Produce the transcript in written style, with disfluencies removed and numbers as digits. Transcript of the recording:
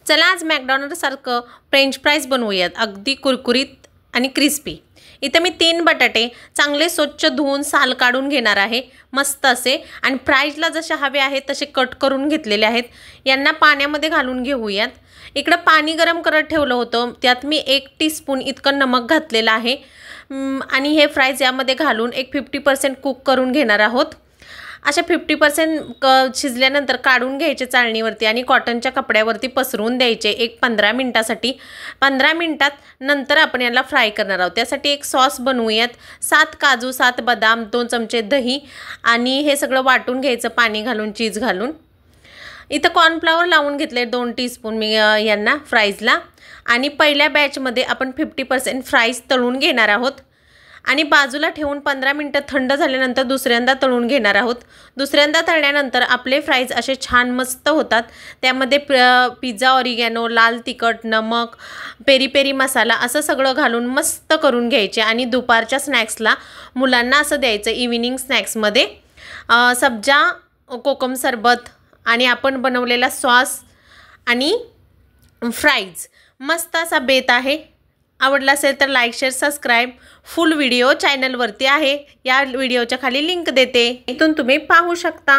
चला आज मॅकडॉनल्डसारखं French fries बनवूयात, अगदी कुरकुरीत आणि क्रिस्पी। इथे मी 3 बटाटे चांगले स्वच्छ धुवून साल काढून घेणार आहे, मस्त असे, आणि फ्राईजला जसे हवे आहेत तसे कट करून घेतलेले आहेत। यांना पाण्यामध्ये घालून घेऊयात। इकडे पाणी गरम करत ठेवलं होतं, त्यात मी 1 टीस्पून इतकं नमक घातलेलं आहे आणि हे फ्राईज यामध्ये घालून एक 50% कुक करून घेणार आहोत। अशा 50% शिजल्यानंतर काढून घ्यायचे चाळणीवरती आणि कॉटनच्या कपड्यावरती पसरवून द्यायचे एक 15 मिनिटासाठी। 15 मिनिटात नंतर आपण याला फ्राय करणार आहोत। त्यासाठी एक सॉस बनवूयात। 7 काजू, 7 बदाम, 2 चमचे दही आणि हे सगळं वाटून घ्यायचं पाणी घालून, चीज घालून। इथं कॉर्नफ्लॉवर लावून घेतले 2 टीस्पून मी यांना फ्राईजला। आणि पहिल्या बॅचमध्ये आपण 50% फ्राईज तळून घेणार आहोत आणि बाजूला ठेवून 15 मिनिटं थंड झाल्यानंतर दुसऱ्यांदा तळून घेणार आहोत। दुसऱ्यांदा तळल्यानंतर आपले फ्राईज असे छान मस्त होतात। त्यामध्ये पिझ्झा ऑरिगॅनो, लाल तिखट, नमक, पेरी पेरी मसाला असं सगळं घालून मस्त करून घ्यायचे आणि दुपारच्या स्नॅक्सला मुलांना असं द्यायचं। इव्हिनिंग स्नॅक्समध्ये सब्जा कोकम सरबत आणि आपण बनवलेला सॉस आणि फ्राईज मस्त असा बेत आहे। आवडला असेल तर लाईक, शेअर, सबस्क्राईब। फुल व्हिडिओ चॅनलवरती आहे, या व्हिडिओच्या खाली लिंक देते, इथून तुम्ही पाहू शकता।